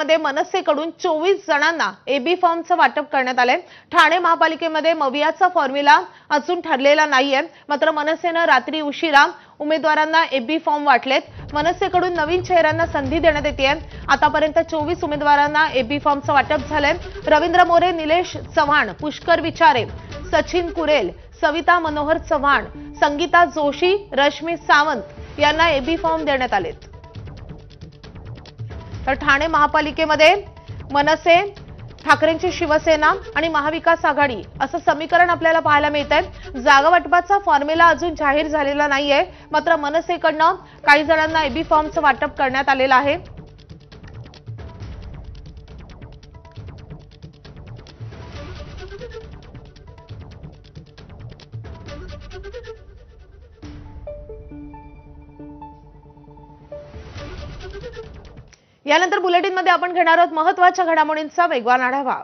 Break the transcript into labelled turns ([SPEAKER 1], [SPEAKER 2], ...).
[SPEAKER 1] मध्ये मनसेकडून 24 जणांना एबी फॉर्मचं वाटप करण्यात आले। ठाणे महापालिकेमध्ये मवियाचा फॉर्म्युला अजून ठरलेला नाहीये, मात्र मनसेने रात्री उशिरा उमेदवारांना एबी फॉर्म वाटलेत। मनसेकडून नवीन चेहऱ्यांना संधी देण्यात येते। आतापर्यंत 24 उमेदवारांना एबी फॉर्मचं वाटप झालंय। रवींद्र मोरे, निलेश चव्हाण, पुष्कर विचारे, सचिन कुरेल, सविता मनोहर चव्हाण, संगीता जोशी, रश्मी सावंत यांना एबी फॉर्म देण्यात आलेत। तर ठाणे महापालिकेमध्ये मनसे, ठाकरेंची शिवसेना आणि महाविकास आघाडी असं समीकरण आपल्याला पाहायला मिळतंय। जागा वाटपाचा फॉर्म्युला अजून जाहीर झालेला नाहीये, मात्र मनसेकडनं काही जणांना एबी फॉर्मचं वाटप करण्यात आलेलं आहे। यानंतर बुलेटिनमध्ये आपण घेणार आहोत महत्त्वाच्या घडामोडींचा वेगवान आढावा।